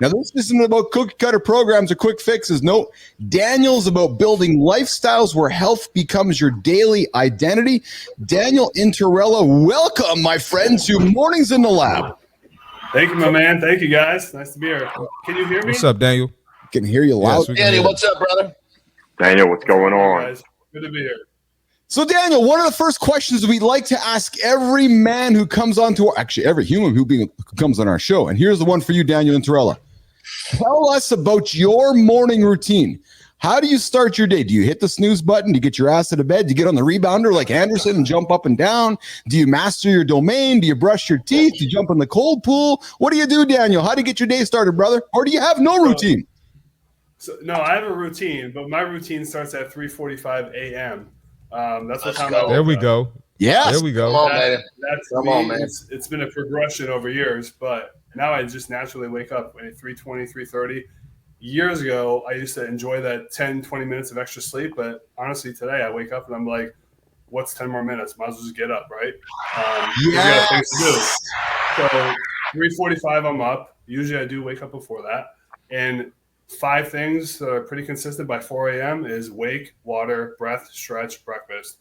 Now, this isn't about cookie cutter programs or quick fixes. No, Daniel's about building lifestyles where health becomes your daily identity. Daniel Interello, welcome, my friend, to Mornings in the Lab. Thank you, my man. Thank you, guys. Nice to be here. Can you hear me? What's up, Daniel? Can hear you loud. Yes, Daniel, what's up, brother? Daniel, what's going on? Guys? Good to be here. So, Daniel, one of the first questions we like to ask every man who comes on to every human who comes on our show. And here's the one for you, Daniel Interello. Tell us about your morning routine. How do you start your day? Do you hit the snooze button? Do you get your ass out of bed? Do you get on the rebounder like Anderson and jump up and down? Do you master your domain? Do you brush your teeth? Do you jump in the cold pool? What do you do, Daniel? How do you get your day started, brother? Or do you have no routine? No, I have a routine, but my routine starts at 3:45 a.m. That's what time. There we go. Yes. There we go. Come on, man. Come on, man. It's been a progression over years, but now I just naturally wake up at 3:20, 3:30. Years ago, I used to enjoy that 10, 20 minutes of extra sleep, but honestly, today I wake up and I'm like, what's 10 more minutes? Might as well just get up, right? We got things to do. So 3:45, I'm up. Usually I do wake up before that. And 5 things that are pretty consistent by 4 a.m. is wake, water, breath, stretch, breakfast.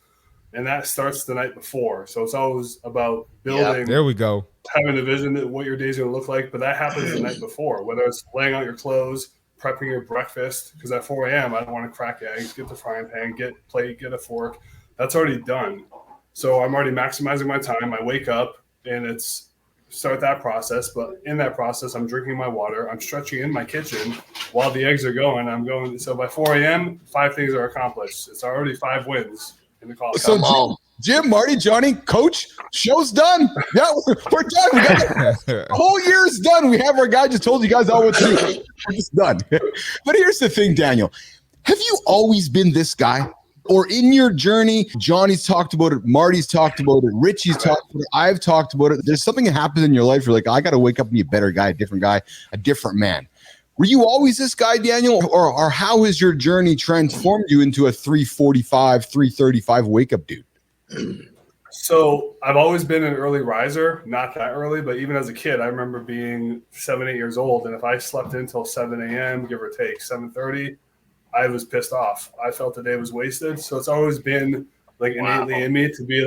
And that starts the night before. So it's always about building. There we go. Having a vision of what your day's going to look like. But that happens the night before, whether it's laying out your clothes, prepping your breakfast. Because at 4 a.m., I don't want to crack eggs, get the frying pan, get a plate, get a fork. That's already done. So I'm already maximizing my time. I wake up and start that process. But in that process, I'm drinking my water. I'm stretching in my kitchen while the eggs are going. I'm going. So by 4 a.m., 5 things are accomplished. It's already 5 wins in the call. So Jim, Marty, Johnny, Coach, show's done. Yeah, we're done. We got the whole year's done. We have our guy just told you guys all what to do. We're just done. But here's the thing, Daniel. Have you always been this guy? Or in your journey, Johnny's talked about it, Marty's talked about it, Richie's talked about it, I've talked about it. There's something that happens in your life. You're like, I got to wake up and be a better guy, a different man. Were you always this guy, Daniel? Or how has your journey transformed you into a 3:45, 3:35 wake up dude? So I've always been an early riser, not that early, but even as a kid, I remember being 7, 8 years old. And if I slept until 7 a.m., give or take 7:30, I was pissed off. I felt the day was wasted. So it's always been like innately in me to be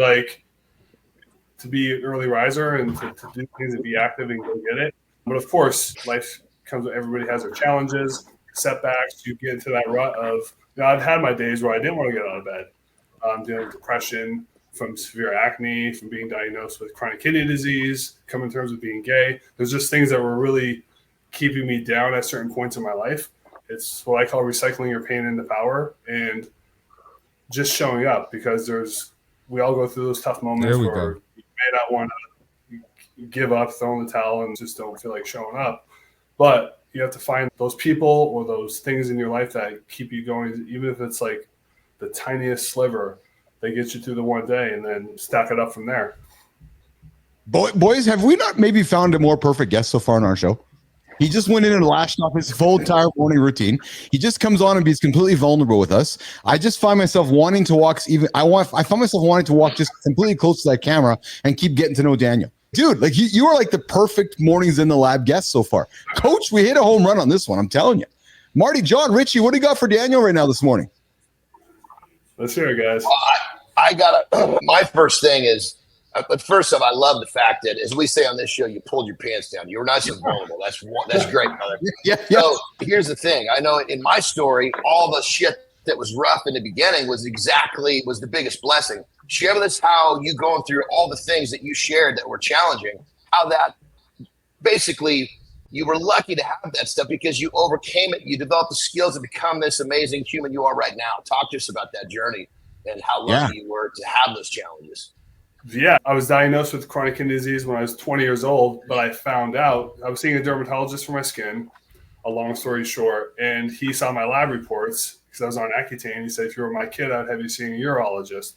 an early riser and to do things and be active and go get it. But of course, life comes, everybody has their challenges, setbacks. You get into that rut of, I've had my days where I didn't want to get out of bed. Dealing with depression, from severe acne, from being diagnosed with chronic kidney disease, coming to terms with being gay. There's just things that were really keeping me down at certain points in my life. It's what I call recycling your pain into power and just showing up, because we all go through those tough moments where you may not want to give up, throw in the towel, and just don't feel like showing up. But you have to find those people or those things in your life that keep you going, even if it's like the tiniest sliver that gets you through the one day, and then stack it up from there. Boys, have we not maybe found a more perfect guest so far on our show? He just went in and lashed off his full entire morning routine. He just comes on and he's completely vulnerable with us. I just find myself wanting to walk I find myself wanting to walk just completely close to that camera and keep getting to know Daniel. Dude, like you are like the perfect Mornings in the Lab guest so far. Coach, we hit a home run on this one, I'm telling you. Marty, John, Richie, what do you got for Daniel right now this morning? Let's hear it, guys. I got my first thing is, but first off, I love the fact that, as we say on this show, you pulled your pants down. You were nice and vulnerable. That's great, brother. Yeah. So here's the thing. I know in my story, all the shit that was rough in the beginning was the biggest blessing. Share with us how you going through all the things that you shared that were challenging, how that basically you were lucky to have that stuff because you overcame it. You developed the skills to become this amazing human you are right now. Talk to us about that journey and how lucky you were to have those challenges. Yeah, I was diagnosed with chronic kidney disease when I was 20 years old, but I found out I was seeing a dermatologist for my skin, a long story short, and he saw my lab reports because I was on Accutane. He said, if you were my kid, I'd have you seeing a urologist.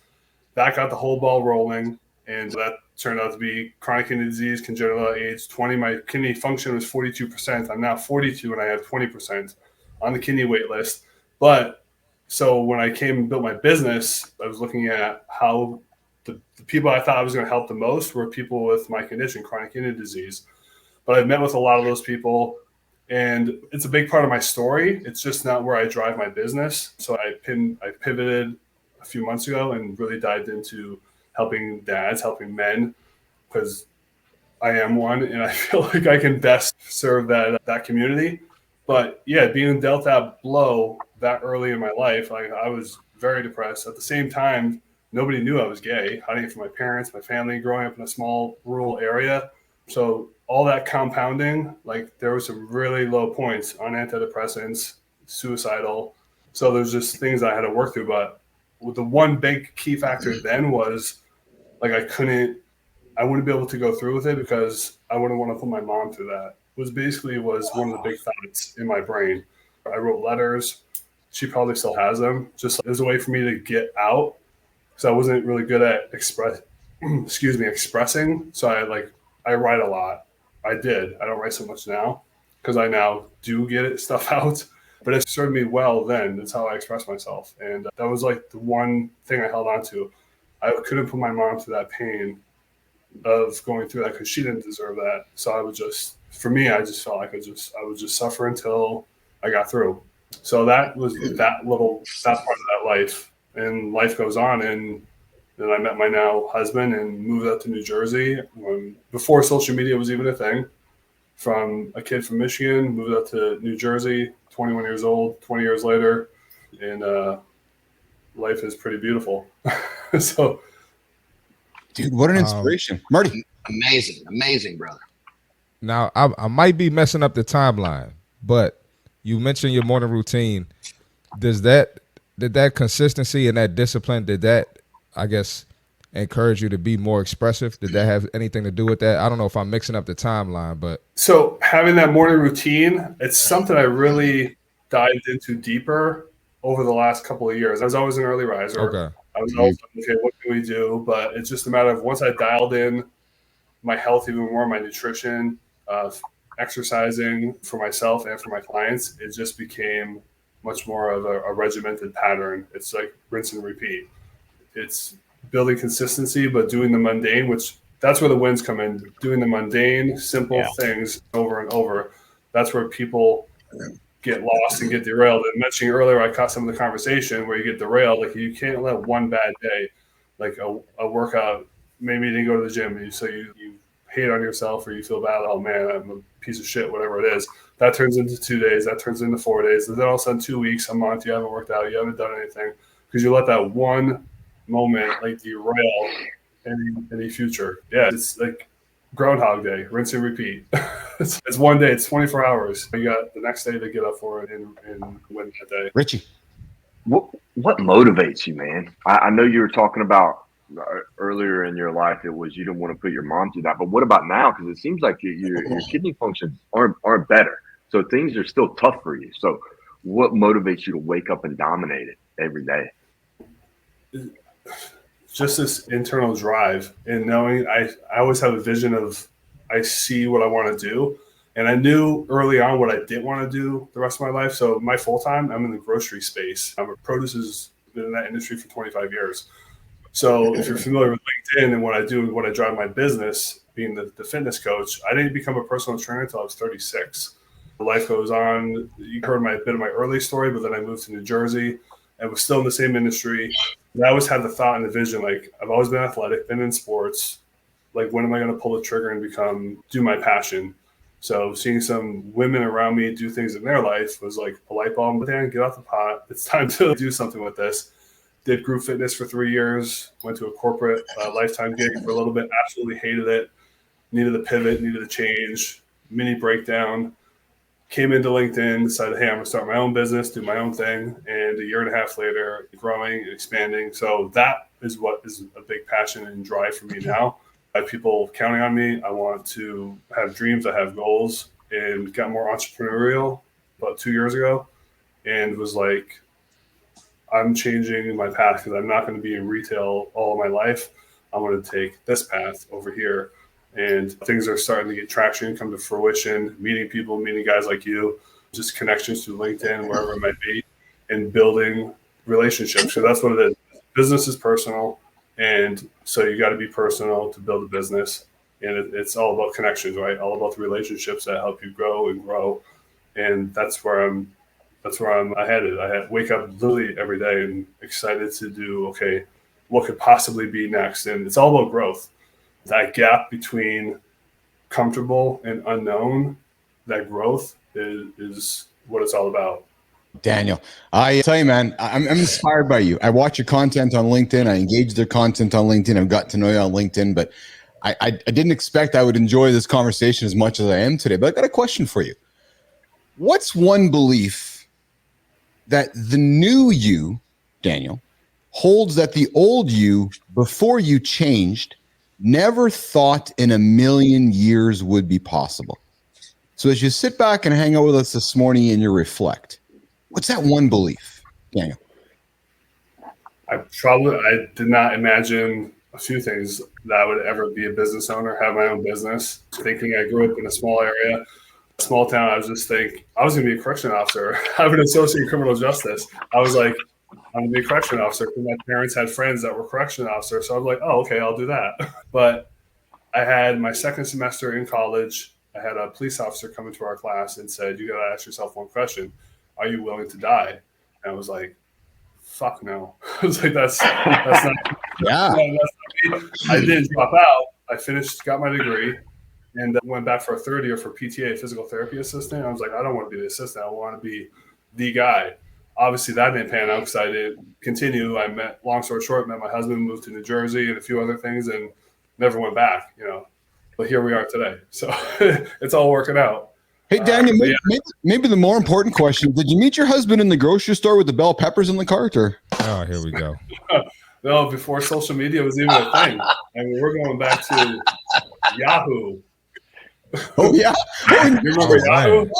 That got the whole ball rolling, and that turned out to be chronic kidney disease, congenital at age 20. My kidney function was 42%. I'm now 42, and I have 20% on the kidney wait list. But so when I came and built my business, I was looking at how the people I thought I was going to help the most were people with my condition, chronic kidney disease. But I've met with a lot of those people. And it's a big part of my story. It's just not where I drive my business. So I pivoted a few months ago and really dived into helping dads, helping men, because I am one, and I feel like I can best serve that community. But yeah, being dealt that blow that early in my life, I was very depressed. At the same time, nobody knew I was gay, hiding it from my parents, my family, growing up in a small rural area. So all that compounding, like there were some really low points on antidepressants, suicidal. So there's just things I had to work through. But the one big key factor then was like I wouldn't be able to go through with it because I wouldn't want to put my mom through that. Was one of the big thoughts in my brain. I wrote letters. She probably still has them. Just as a way for me to get out because I wasn't really good at expressing. So I write a lot. I did. I don't write so much now because I now do get stuff out. But it served me well then. That's how I express myself. And that was like the one thing I held on to. I couldn't put my mom through that pain of going through that because she didn't deserve that. So I would just, for me, I just felt like I would just suffer until I got through. So that was that part of that life, and life goes on. And then I met my now husband and moved out to New Jersey before social media was even a thing. From a kid from Michigan, moved out to New Jersey, 21 years old, 20 years later, and life is pretty beautiful. So. Dude, what an inspiration. Marty. Amazing, brother. Now, I might be messing up the timeline, but you mentioned your morning routine. Did that consistency and that discipline, did that, I guess, encourage you to be more expressive? Did that have anything to do with that? I don't know if I'm mixing up the timeline, but. So having that morning routine, it's something I really dived into deeper over the last couple of years. I was always an early riser. Okay. I was always like, okay, what can we do? But it's just a matter of once I dialed in my health even more, my nutrition, exercising for myself and for my clients, it just became much more of a regimented pattern. It's like rinse and repeat. It's building consistency, but doing the mundane, which that's where the wins come in. Doing the mundane, simple things over and over. That's where people get lost and get derailed. And mentioning earlier, I caught some of the conversation where you get derailed. Like you can't let one bad day, like a workout, maybe you didn't go to the gym, so you hate on yourself or you feel bad. Oh man, I'm a piece of shit, whatever it is. That turns into 2 days. That turns into 4 days. And then all of a sudden 2 weeks, a month, you haven't worked out. You haven't done anything because you let that one moment like derail any future. Yeah, it's like Groundhog Day, rinse and repeat. It's 1 day, it's 24 hours. You got the next day to get up for it and win that day. Richie. What motivates you, man? I know you were talking about earlier in your life, it was you didn't want to put your mom through that. But what about now? Because it seems like your kidney functions aren't better. So things are still tough for you. So what motivates you to wake up and dominate it every day? Just this internal drive and knowing I always have a vision of I see what I want to do. And I knew early on what I didn't want to do the rest of my life. So my full time, I'm in the grocery space. Produce has been in that industry for 25 years. So if you're familiar with LinkedIn and what I do and what I drive my business, being the fitness coach, I didn't become a personal trainer until I was 36. Life goes on. You heard a bit of my early story, but then I moved to New Jersey and was still in the same industry. And I always had the thought and the vision, like I've always been athletic, been in sports. Like when am I going to pull the trigger and do my passion? So seeing some women around me do things in their life was like a light bulb. Dan, get off the pot. It's time to do something with this. Did group fitness for 3 years, went to a corporate lifetime gig for a little bit, absolutely hated it, needed a pivot, needed a change, mini breakdown, came into LinkedIn, decided, hey, I'm going to start my own business, do my own thing. And a year and a half later, growing and expanding. So that is what is a big passion and drive for me now. I have people counting on me. I want to have dreams. I have goals and got more entrepreneurial about 2 years ago and was like, I'm changing my path because I'm not going to be in retail all of my life. I'm going to take this path over here. And things are starting to get traction, come to fruition, meeting people, meeting guys like you, just connections through LinkedIn, wherever it might be, and building relationships. So that's what it is. Business is personal. And so you got to be personal to build a business. And it's all about connections, right? All about the relationships that help you grow and grow. And that's where I'm headed. Wake up literally every day and excited to do, okay, what could possibly be next? And it's all about growth. That gap between comfortable and unknown, that growth is what it's all about. Daniel, I tell you, man, I'm inspired by you. I watch your content on LinkedIn. I engage their content on LinkedIn. I've got to know you on LinkedIn, but I didn't expect I would enjoy this conversation as much as I am today. But I got a question for you. What's one belief that the new you, Daniel, holds that the old you before you changed never thought in a million years would be possible? So as you sit back and hang out with us this morning and you reflect, what's that one belief, Daniel? I did not imagine a few things that I would ever be a business owner, have my own business. Thinking I grew up in a small area, small town, I was just thinking I was going to be a correction officer. I have an associate in criminal justice. I was like, I'm going to be a correction officer because my parents had friends that were correction officers. So I was like, oh, okay, I'll do that. But I had my second semester in college. I had a police officer come into our class and said, you got to ask yourself one question. Are you willing to die? And I was like, fuck no. I was like, that's not, Yeah. no, that's not me. I didn't drop out. I finished, got my degree, and went back for a third year for PTA, physical therapy assistant. I was like, I don't want to be the assistant. I want to be the guy. Obviously, that didn't pan out because I didn't continue. Long story short, met my husband, moved to New Jersey and a few other things, and never went back, But here we are today. So it's all working out. Hey, Daniel, maybe the more important question, did you meet your husband in the grocery store with the bell peppers in the cart? Or? Oh, here we go. No, before social media was even a thing. I mean, we're going back to Yahoo. Oh, yeah. You remember Yahoo?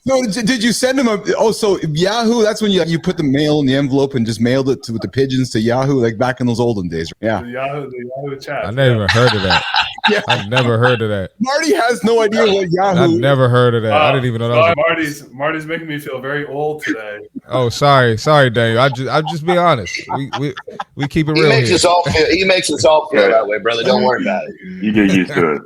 So did you send him so Yahoo, that's when you put the mail in the envelope and just mailed it with the pigeons to Yahoo, like back in those olden days. Yeah. The Yahoo chat. I never even heard of that. Yeah. I've never heard of that. Marty has no idea what Yahoo I've never heard of that. I didn't even know that was Marty's making me feel very old today. Oh, sorry, Daniel. I'll just be honest. We keep it real. He makes us all feel that way, brother. Don't worry about it. You get used to it.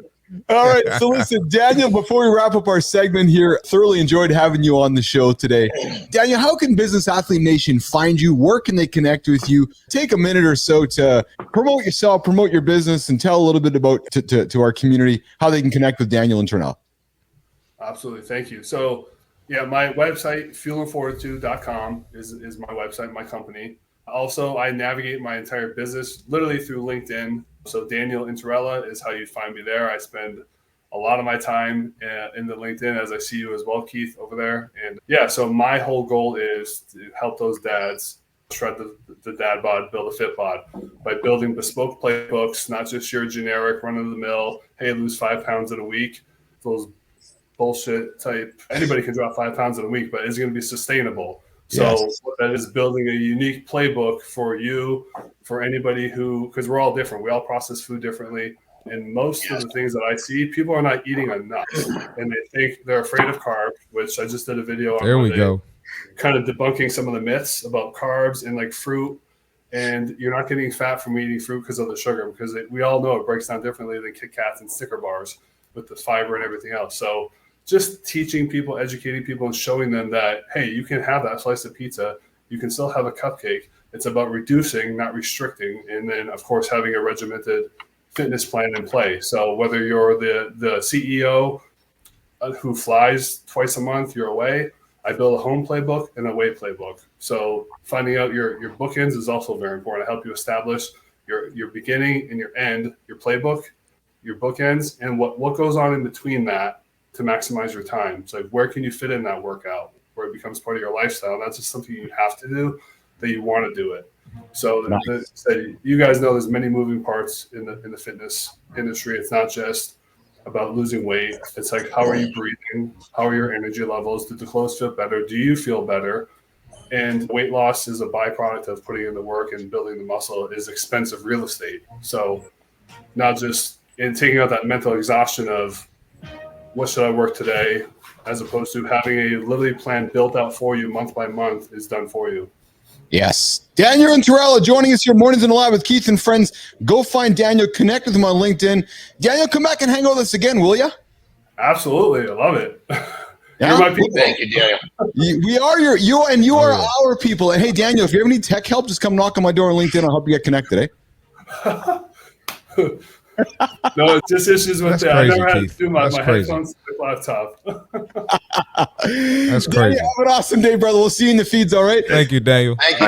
All right. So listen, Daniel, before we wrap up our segment here, thoroughly enjoyed having you on the show today. Daniel, how can Business Athlete Nation find you? Where can they connect with you? Take a minute or so to promote yourself, promote your business, and tell a little bit about to our community how they can connect with Daniel Interello. Absolutely. Thank you. So, yeah, my website, fuelandfortitude.com is my website, my company. Also, I navigate my entire business literally through LinkedIn. So Daniel Interello is how you find me there. I spend a lot of my time in the LinkedIn, as I see you as well, Keith, over there. And yeah, so my whole goal is to help those dads shred the dad bod, build a fit bod by building bespoke playbooks, not just your generic run-of-the-mill, hey, lose 5 pounds in a week. Those bullshit type, anybody can drop 5 pounds in a week, but is it going to be sustainable? So yes. What that is building a unique playbook for you, for anybody because we're all different. We all process food differently. And most of the things that I see, people are not eating enough. And they think they're afraid of carbs, which I just did a video on. There we go. Kind of debunking some of the myths about carbs and like fruit. And you're not getting fat from eating fruit because of the sugar, because we all know it breaks down differently than Kit Kats and Snicker bars with the fiber and everything else. So just teaching people, educating people, and showing them that, hey, you can have that slice of pizza. You can still have a cupcake. It's about reducing, not restricting. And then, of course, having a regimented fitness plan in play. So whether you're the CEO who flies twice a month, you're away, I build a home playbook and a away playbook. So finding out your bookends is also very important. I help you establish your beginning and your end, your playbook, your bookends, and what goes on in between that to maximize your time. So where can you fit in that workout where it becomes part of your lifestyle? That's just something you have to do, that you want to do it. So you guys know there's many moving parts in the fitness industry. It's not just about losing weight. It's like, how are you breathing? How are your energy levels? Did the clothes fit better? Do you feel better? And weight loss is a byproduct of putting in the work and building the muscle. Is expensive real estate. So not just in taking out that mental exhaustion of what should I work today, as opposed to having a literally plan built out for you month by month is done for you. Yes. Daniel Interello joining us here, Mornings in the Lab with Keith and Friends. Go find Daniel, connect with him on LinkedIn. Daniel, come back and hang out with us again, will you? Absolutely. I love it. You're my people. Thank you, Daniel. We are you are yeah. our people. And hey, Daniel, if you have any tech help, just come knock on my door on LinkedIn. I'll help you get connected, eh? No, it's just issues with That's that. I crazy, never had Keith. to do my That's crazy. headphones to the laptop. That's Daniel, crazy. have an awesome day, brother. We'll see you in the feeds, all right? Thank you, Daniel. Thank you.